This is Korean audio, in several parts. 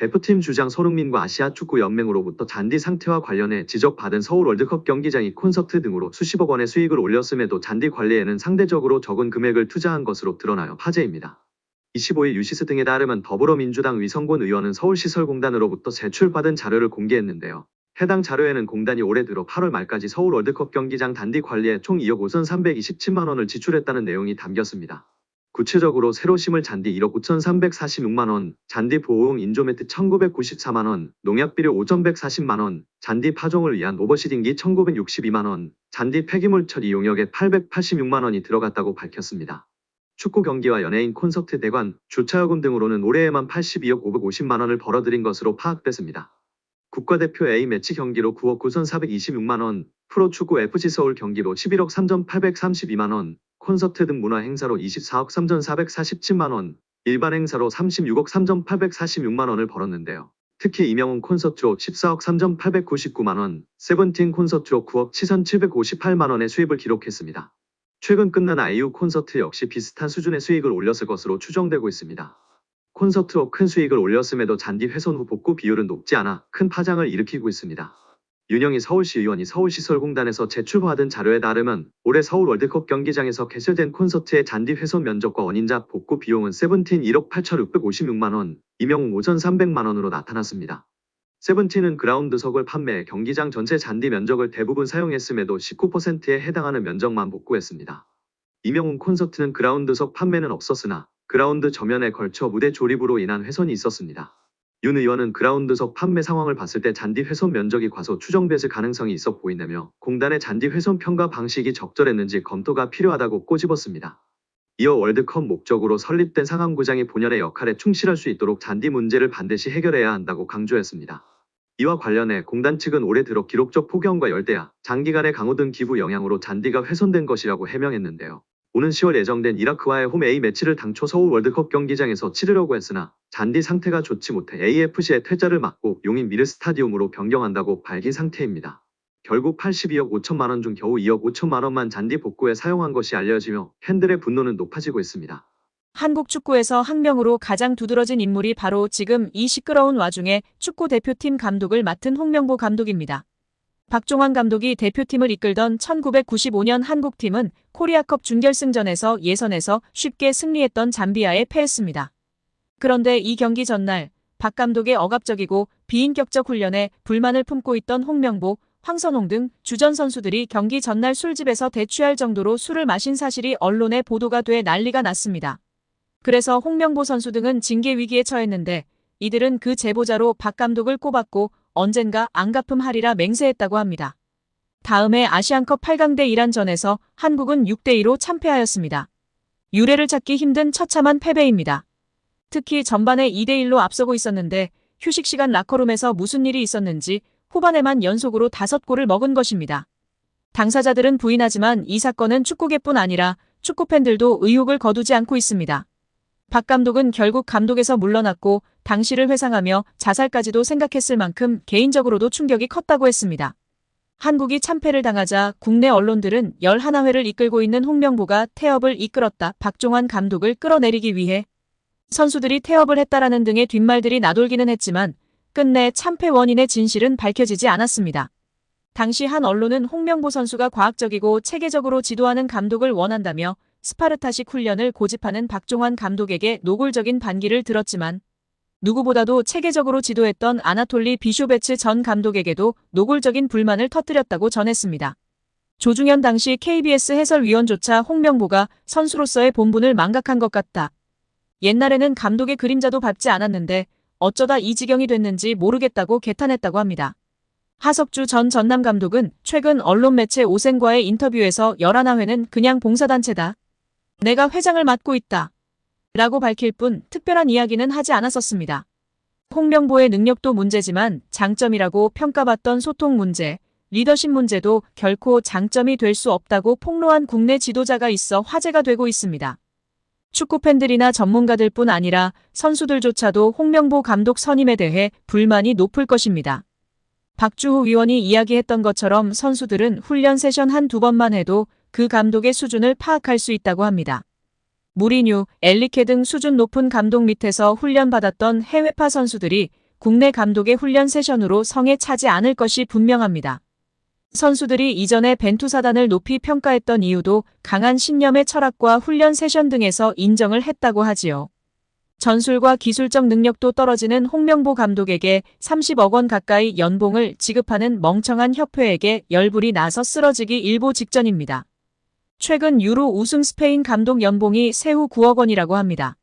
대표팀 주장 손흥민과 아시아축구연맹으로부터 잔디 상태와 관련해 지적받은 서울 월드컵 경기장이 콘서트 등으로 수십억 원의 수익을 올렸음에도 잔디 관리에는 상대적으로 적은 금액을 투자한 것으로 드러나요 화제입니다. 25일 유시스 등에 따르면 더불어민주당 위성곤 의원은 서울시설공단으로부터 제출받은 자료를 공개했는데요. 해당 자료에는 공단이 올해 들어 8월 말까지 서울 월드컵 경기장 잔디 관리에 총 2억 5,327만 원을 지출했다는 내용이 담겼습니다. 구체적으로 새로 심을 잔디 1억 9,346만 원, 잔디 보호용 인조매트 1,994만 원, 농약비료 5,140만 원, 잔디 파종을 위한 오버시딩기 1,962만 원, 잔디 폐기물 처리 용역에 886만 원이 들어갔다고 밝혔습니다. 축구 경기와 연예인 콘서트 대관, 주차요금 등으로는 올해에만 82억 550만 원을 벌어들인 것으로 파악됐습니다. 국가대표 A매치 경기로 9억 9,426만 원, 프로축구 FC서울 경기로 11억 3,832만 원, 콘서트 등 문화행사로 24억 3,447만 원, 일반 행사로 36억 3,846만 원을 벌었는데요. 특히 이명웅 콘서트로 14억 3,899만 원, 세븐틴 콘서트로 9억 7,758만 원의 수입을 기록했습니다. 최근 끝난 아이유 콘서트 역시 비슷한 수준의 수익을 올렸을 것으로 추정되고 있습니다. 콘서트로 큰 수익을 올렸음에도 잔디 훼손 후 복구 비율은 높지 않아 큰 파장을 일으키고 있습니다. 윤영희 서울시의원이 서울시설공단에서 제출받은 자료에 따르면 올해 서울 월드컵 경기장에서 개최된 콘서트의 잔디 훼손 면적과 원인자 복구 비용은 세븐틴 1억 8,656만 원, 이명웅 5,300만 원으로 나타났습니다. 세븐틴은 그라운드석을 판매해 경기장 전체 잔디 면적을 대부분 사용했음에도 19%에 해당하는 면적만 복구했습니다. 이명웅 콘서트는 그라운드석 판매는 없었으나 그라운드 저면에 걸쳐 무대 조립으로 인한 훼손이 있었습니다. 윤 의원은 그라운드석 판매 상황을 봤을 때 잔디 훼손 면적이 과소 추정됐을 가능성이 있어 보인다며 공단의 잔디 훼손 평가 방식이 적절했는지 검토가 필요하다고 꼬집었습니다. 이어 월드컵 목적으로 설립된 상암구장이 본연의 역할에 충실할 수 있도록 잔디 문제를 반드시 해결해야 한다고 강조했습니다. 이와 관련해 공단 측은 올해 들어 기록적 폭염과 열대야, 장기간의 강우 등 기후 영향으로 잔디가 훼손된 것이라고 해명했는데요. 오는 10월 예정된 이라크와의 홈 A매치를 당초 서울 월드컵 경기장에서 치르려고 했으나 잔디 상태가 좋지 못해 AFC의 퇴짜를 막고 용인 미르 스타디움으로 변경한다고 밝힌 상태입니다. 결국 82억 5천만 원 중 겨우 2억 5천만 원만 잔디 복구에 사용한 것이 알려지며 팬들의 분노는 높아지고 있습니다. 한국 축구에서 학명으로 가장 두드러진 인물이 바로 지금 이 시끄러운 와중에 축구 대표팀 감독을 맡은 홍명보 감독입니다. 박종환 감독이 대표팀을 이끌던 1995년 한국팀은 코리아컵 준결승전에서 예선에서 쉽게 승리했던 잠비아에 패했습니다. 그런데 이 경기 전날 박 감독의 억압적이고 비인격적 훈련에 불만을 품고 있던 홍명보, 황선홍 등 주전 선수들이 경기 전날 술집에서 대취할 정도로 술을 마신 사실이 언론에 보도가 돼 난리가 났습니다. 그래서 홍명보 선수 등은 징계 위기에 처했는데 이들은 그 제보자로 박 감독을 꼽았고 언젠가 안갚음하리라 맹세했다고 합니다. 다음해 아시안컵 8강대 이란전에서 한국은 6대2로 참패하였습니다. 유례를 찾기 힘든 처참한 패배입니다. 특히 전반에 2대1로 앞서고 있었는데 휴식 시간 라커룸에서 무슨 일이 있었는지 후반에만 연속으로 5골을 먹은 것입니다. 당사자들은 부인하지만 이 사건은 축구계뿐 아니라 축구팬들도 의혹을 거두지 않고 있습니다. 박 감독은 결국 감독에서 물러났고 당시를 회상하며 자살까지도 생각했을 만큼 개인적으로도 충격이 컸다고 했습니다. 한국이 참패를 당하자 국내 언론들은 11회를 이끌고 있는 홍명보가 태업을 이끌었다. 박종환 감독을 끌어내리기 위해 선수들이 태업을 했다라는 등의 뒷말들이 나돌기는 했지만 끝내 참패 원인의 진실은 밝혀지지 않았습니다. 당시 한 언론은 홍명보 선수가 과학적이고 체계적으로 지도하는 감독을 원한다며 스파르타식 훈련을 고집하는 박종환 감독에게 노골적인 반기를 들었지만 누구보다도 체계적으로 지도했던 아나톨리 비쇼베츠 전 감독에게도 노골적인 불만을 터뜨렸다고 전했습니다. 조중현 당시 KBS 해설위원조차 홍명보가 선수로서의 본분을 망각한 것 같다. 옛날에는 감독의 그림자도 밟지 않았는데 어쩌다 이 지경이 됐는지 모르겠다고 개탄했다고 합니다. 하석주 전 전남 감독은 최근 언론 매체 오센과의 인터뷰에서 11회는 그냥 봉사단체다. 내가 회장을 맡고 있다. 라고 밝힐 뿐 특별한 이야기는 하지 않았었습니다. 홍명보의 능력도 문제지만 장점이라고 평가받던 소통 문제, 리더십 문제도 결코 장점이 될 수 없다고 폭로한 국내 지도자가 있어 화제가 되고 있습니다. 축구팬들이나 전문가들뿐 아니라 선수들조차도 홍명보 감독 선임에 대해 불만이 높을 것입니다. 박주호 위원이 이야기했던 것처럼 선수들은 훈련 세션 한두 번만 해도 그 감독의 수준을 파악할 수 있다고 합니다. 무리뉴, 엘리케 등 수준 높은 감독 밑에서 훈련받았던 해외파 선수들이 국내 감독의 훈련 세션으로 성에 차지 않을 것이 분명합니다. 선수들이 이전에 벤투사단을 높이 평가했던 이유도 강한 신념의 철학과 훈련 세션 등에서 인정을 했다고 하지요. 전술과 기술적 능력도 떨어지는 홍명보 감독에게 30억 원 가까이 연봉을 지급하는 멍청한 협회에게 열불이 나서 쓰러지기 일보 직전입니다. 최근 유로 우승 스페인 감독 연봉이 세후 9억 원이라고 합니다.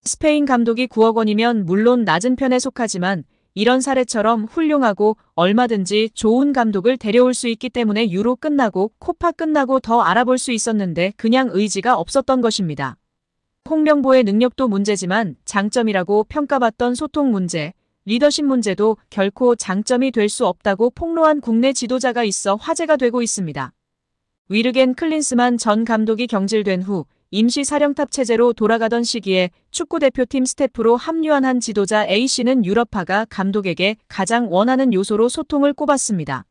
스페인 감독이 9억 원이면 물론 낮은 편에 속하지만 이런 사례처럼 훌륭하고 얼마든지 좋은 감독을 데려올 수 있기 때문에 유로 끝나고 코파 끝나고 더 알아볼 수 있었는데 그냥 의지가 없었던 것입니다. 홍명보의 능력도 문제지만 장점이라고 평가받던 소통 문제, 리더십 문제도 결코 장점이 될 수 없다고 폭로한 국내 지도자가 있어 화제가 되고 있습니다. 위르겐 클린스만 전 감독이 경질된 후 임시 사령탑 체제로 돌아가던 시기에 축구대표팀 스태프로 합류한 한 지도자 A씨는 유럽파가 감독에게 가장 원하는 요소로 소통을 꼽았습니다.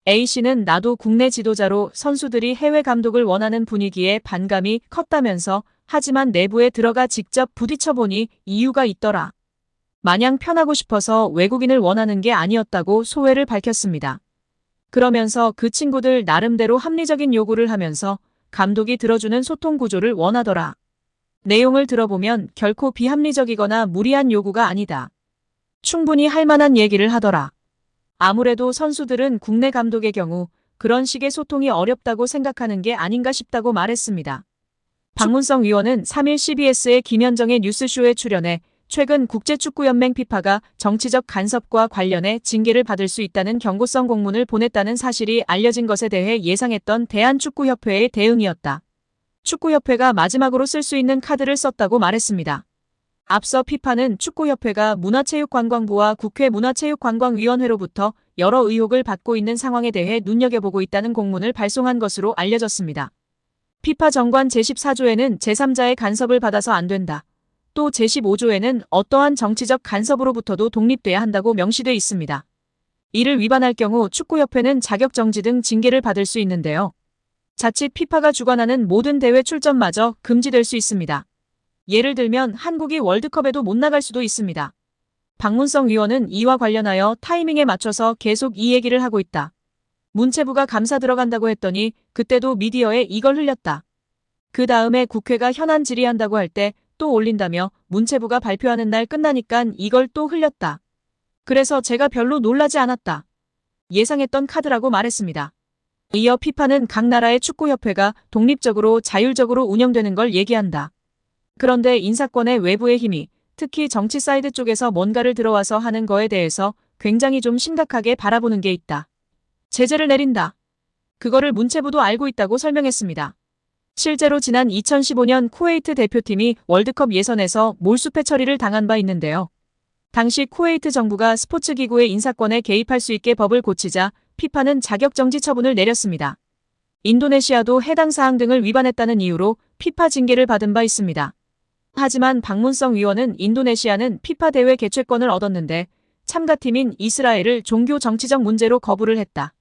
A씨는 나도 국내 지도자로 선수들이 해외 감독을 원하는 분위기에 반감이 컸다면서 하지만 내부에 들어가 직접 부딪혀보니 이유가 있더라. 마냥 편하고 싶어서 외국인을 원하는 게 아니었다고 소회를 밝혔습니다. 그러면서 그 친구들 나름대로 합리적인 요구를 하면서 감독이 들어주는 소통 구조를 원하더라. 내용을 들어보면 결코 비합리적이거나 무리한 요구가 아니다. 충분히 할 만한 얘기를 하더라. 아무래도 선수들은 국내 감독의 경우 그런 식의 소통이 어렵다고 생각하는 게 아닌가 싶다고 말했습니다. 박문성 위원은 3일 CBS의 김현정의 뉴스쇼에 출연해 최근 국제축구연맹 피파가 정치적 간섭과 관련해 징계를 받을 수 있다는 경고성 공문을 보냈다는 사실이 알려진 것에 대해 예상했던 대한축구협회의 대응이었다. 축구협회가 마지막으로 쓸 수 있는 카드를 썼다고 말했습니다. 앞서 피파는 축구협회가 문화체육관광부와 국회 문화체육관광위원회로부터 여러 의혹을 받고 있는 상황에 대해 눈여겨보고 있다는 공문을 발송한 것으로 알려졌습니다. 피파 정관 제14조에는 제3자의 간섭을 받아서 안 된다. 또 제15조에는 어떠한 정치적 간섭으로부터도 독립돼야 한다고 명시돼 있습니다. 이를 위반할 경우 축구협회는 자격정지 등 징계를 받을 수 있는데요. 자칫 피파가 주관하는 모든 대회 출전마저 금지될 수 있습니다. 예를 들면 한국이 월드컵에도 못 나갈 수도 있습니다. 박문성 위원은 이와 관련하여 타이밍에 맞춰서 계속 이 얘기를 하고 있다. 문체부가 감사 들어간다고 했더니 그때도 미디어에 이걸 흘렸다. 그 다음에 국회가 현안 질의한다고 할 때 또 올린다며 문체부가 발표하는 날 끝나니깐 이걸 또 흘렸다. 그래서 제가 별로 놀라지 않았다. 예상했던 카드라고 말했습니다. 이어 피파는 각 나라의 축구협회가 독립적으로 자율적으로 운영되는 걸 얘기한다. 그런데 인사권의 외부의 힘이 특히 정치 사이드 쪽에서 뭔가를 들어와서 하는 거에 대해서 굉장히 좀 심각하게 바라보는 게 있다. 제재를 내린다. 그거를 문체부도 알고 있다고 설명했습니다. 실제로 지난 2015년 쿠웨이트 대표팀이 월드컵 예선에서 몰수패 처리를 당한 바 있는데요. 당시 쿠웨이트 정부가 스포츠기구의 인사권에 개입할 수 있게 법을 고치자 피파는 자격정지 처분을 내렸습니다. 인도네시아도 해당 사항 등을 위반했다는 이유로 피파 징계를 받은 바 있습니다. 하지만 박문성 위원은 인도네시아는 피파 대회 개최권을 얻었는데 참가팀인 이스라엘을 종교 정치적 문제로 거부를 했다.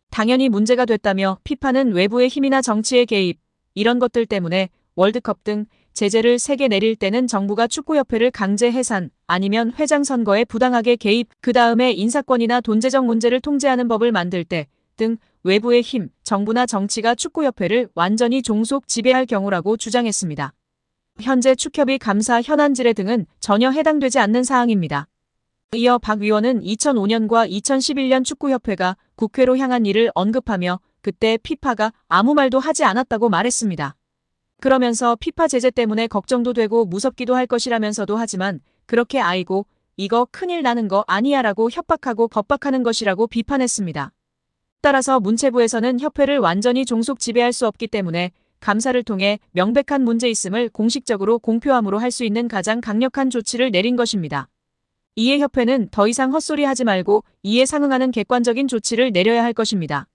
당연히 문제가 됐다며 피파는 외부의 힘이나 정치의 개입, 이런 것들 때문에 월드컵 등 제재를 3개 내릴 때는 정부가 축구협회를 강제 해산 아니면 회장 선거에 부당하게 개입, 그 다음에 인사권이나 돈재정 문제를 통제하는 법을 만들 때 등 외부의 힘, 정부나 정치가 축구협회를 완전히 종속 지배할 경우라고 주장했습니다. 현재 축협의 감사 현안 질의 등은 전혀 해당되지 않는 사항입니다. 이어 박 위원은 2005년과 2011년 축구협회가 국회로 향한 일을 언급하며 그때 피파가 아무 말도 하지 않았다고 말했습니다. 그러면서 피파 제재 때문에 걱정도 되고 무섭기도 할 것이라면서도 하지만 그렇게 아이고 이거 큰일 나는 거 아니야 라고 협박하고 겁박하는 것이라고 비판했습니다. 따라서 문체부에서는 협회를 완전히 종속 지배할 수 없기 때문에 감사를 통해 명백한 문제 있음을 공식적으로 공표함으로 할 수 있는 가장 강력한 조치를 내린 것입니다. 이에 협회는 더 이상 헛소리 하지 말고 이에 상응하는 객관적인 조치를 내려야 할 것입니다.